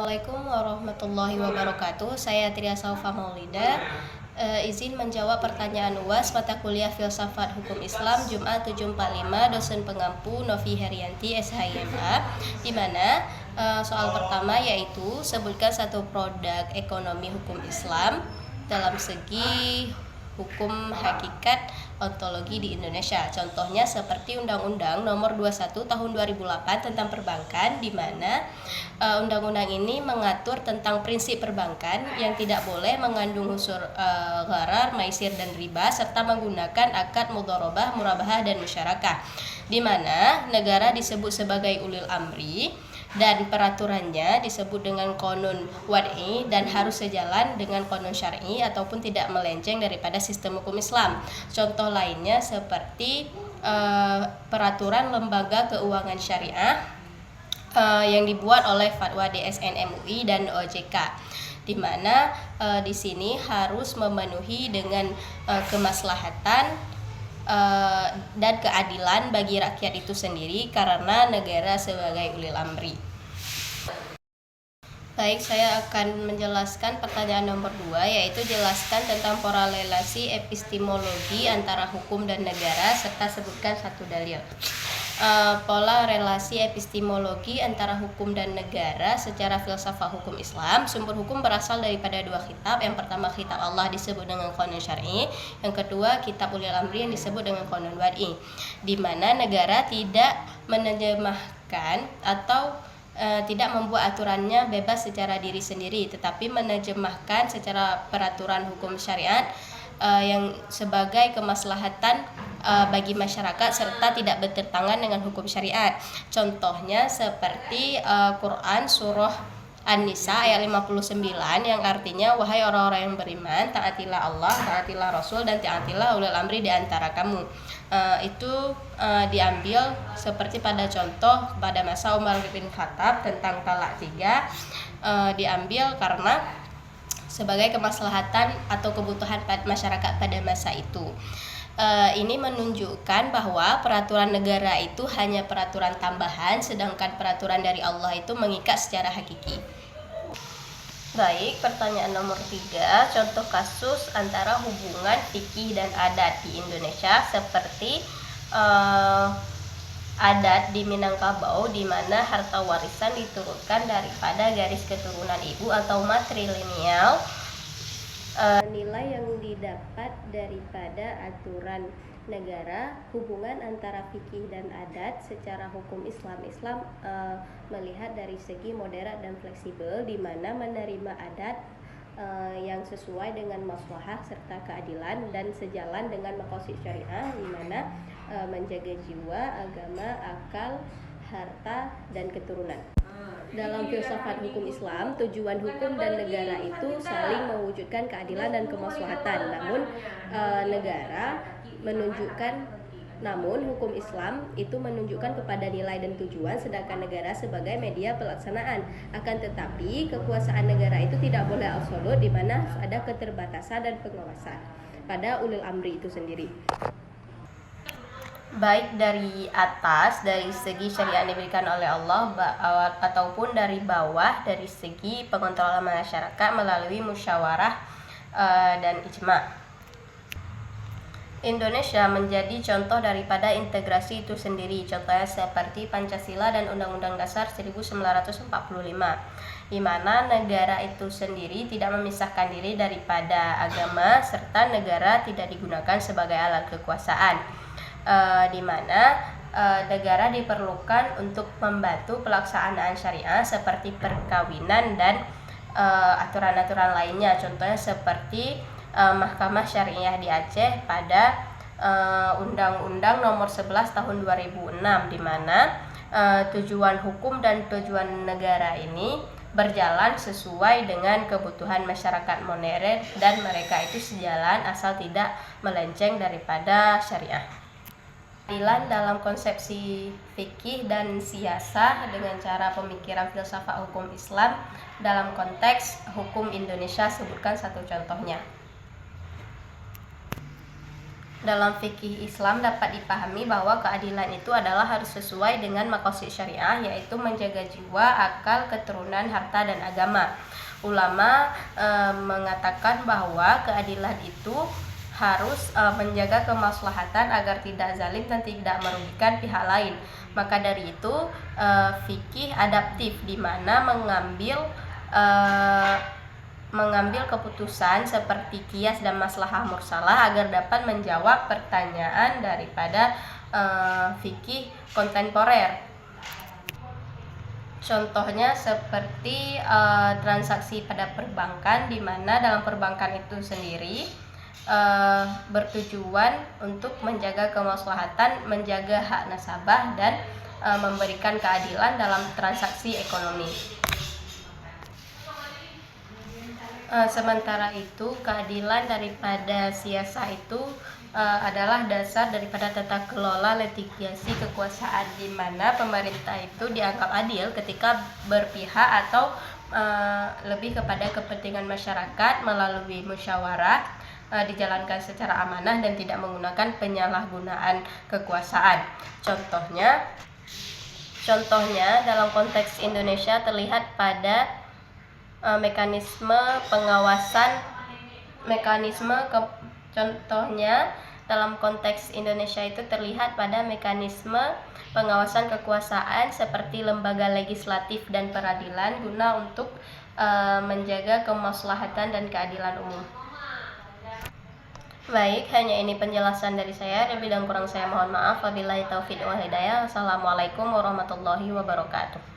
Assalamualaikum warahmatullahi wabarakatuh. Saya Tria Saufa Maulida. Izin menjawab pertanyaan UAS mata kuliah Filsafat Hukum Islam Jumat 745, dosen pengampu Novi Herianti SHIMA, di mana soal pertama yaitu sebutkan satu produk ekonomi hukum Islam dalam segi hukum hakikat ontologi di Indonesia. Contohnya seperti Undang-Undang Nomor 21 Tahun 2008 tentang perbankan, di mana undang-undang ini mengatur tentang prinsip perbankan yang tidak boleh mengandung unsur gharar, maisir dan riba, serta menggunakan akad mudharabah, murabahah dan musyarakah, di mana negara disebut sebagai ulil amri dan peraturannya disebut dengan konun wad'i dan harus sejalan dengan konun syar'i ataupun tidak melenceng daripada sistem hukum Islam. Contoh lainnya seperti peraturan lembaga keuangan syariah yang dibuat oleh Fatwa DSN MUI dan OJK, di mana di sini harus memenuhi dengan kemaslahatan dan keadilan bagi rakyat itu sendiri karena negara sebagai ulil amri. Baik, saya akan menjelaskan pertanyaan nomor 2, yaitu jelaskan tentang korelasi epistemologi antara hukum dan negara serta sebutkan satu dalil. Pola relasi epistemologi antara hukum dan negara secara filsafat hukum Islam. Sumber hukum berasal daripada dua kitab. Yang pertama kitab Allah disebut dengan qanun syar'i, yang kedua kitab ulil amri yang disebut dengan qanun wad'i, di mana negara tidak menerjemahkan atau tidak membuat aturannya bebas secara diri sendiri, tetapi menerjemahkan secara peraturan hukum syariat yang sebagai kemaslahatan bagi masyarakat serta tidak bertentangan dengan hukum syariat. Contohnya seperti Quran surah An-Nisa ayat 59 yang artinya, wahai orang-orang yang beriman, taatilah Allah, taatilah Rasul, dan taatilah ulil amri di antara kamu. Itu diambil seperti pada contoh pada masa Umar bin Khattab tentang talak 3, diambil karena sebagai kemaslahatan atau kebutuhan masyarakat pada masa itu. Ini menunjukkan bahwa peraturan negara itu hanya peraturan tambahan, sedangkan peraturan dari Allah itu mengikat secara hakiki. Baik, pertanyaan nomor 3, contoh kasus antara hubungan fikih dan adat di Indonesia seperti adat di Minangkabau, di mana harta warisan diturunkan daripada garis keturunan ibu atau matrilineal. Nilai yang didapat daripada aturan negara, hubungan antara fikih dan adat secara hukum Islam melihat dari segi moderat dan fleksibel, di mana menerima adat yang sesuai dengan maslahah serta keadilan dan sejalan dengan maqasid syariah, di mana menjaga jiwa, agama, akal, harta dan keturunan. Dalam filsafat hukum Islam, tujuan hukum dan negara itu saling mewujudkan keadilan dan kemaslahatan. Namun hukum Islam itu menunjukkan kepada nilai dan tujuan, sedangkan negara sebagai media pelaksanaan. Akan tetapi kekuasaan negara itu tidak boleh absolut, di mana ada keterbatasan dan pengawasan pada ulil amri itu sendiri. Baik dari atas dari segi syariat yang diberikan oleh Allah ataupun dari bawah dari segi pengontrolan masyarakat melalui musyawarah dan ijma'. Indonesia menjadi contoh daripada integrasi itu sendiri, contohnya seperti Pancasila dan Undang-Undang Dasar 1945, di mana negara itu sendiri tidak memisahkan diri daripada agama serta negara tidak digunakan sebagai alat kekuasaan. Di mana negara diperlukan untuk membantu pelaksanaan syariah seperti perkawinan dan aturan-aturan lainnya. Contohnya seperti Mahkamah Syariah di Aceh pada Undang-Undang Nomor 11 Tahun 2006, di mana tujuan hukum dan tujuan negara ini berjalan sesuai dengan kebutuhan masyarakat modern dan mereka itu sejalan asal tidak melenceng daripada syariah. Keadilan dalam konsepsi fikih dan siasah dengan cara pemikiran filsafat hukum Islam dalam konteks hukum Indonesia, sebutkan satu contohnya. Dalam fikih Islam dapat dipahami bahwa keadilan itu adalah harus sesuai dengan maqasid syariah, yaitu menjaga jiwa, akal, keturunan, harta, dan agama. Ulama mengatakan bahwa keadilan itu harus menjaga kemaslahatan agar tidak zalim dan tidak merugikan pihak lain. Maka dari itu fikih adaptif di mana mengambil keputusan seperti qiyas dan maslahah mursalah agar dapat menjawab pertanyaan daripada fikih kontemporer. Contohnya seperti transaksi pada perbankan, di mana dalam perbankan itu sendiri bertujuan untuk menjaga kemaslahatan, menjaga hak nasabah, dan memberikan keadilan dalam transaksi ekonomi. Sementara itu, keadilan daripada siasa itu adalah dasar daripada tata kelola litigasi kekuasaan, di mana pemerintah itu dianggap adil ketika berpihak atau lebih kepada kepentingan masyarakat melalui musyawarah, dijalankan secara amanah dan tidak menggunakan penyalahgunaan kekuasaan. Contohnya dalam konteks Indonesia terlihat pada contohnya dalam konteks Indonesia itu terlihat pada mekanisme pengawasan kekuasaan seperti lembaga legislatif dan peradilan guna untuk menjaga kemaslahatan dan keadilan umum. Baik, hanya ini penjelasan dari saya. Lebih dan kurang saya mohon maaf. Wabillahi taufiq wal hidayah. Assalamualaikum warahmatullahi wabarakatuh.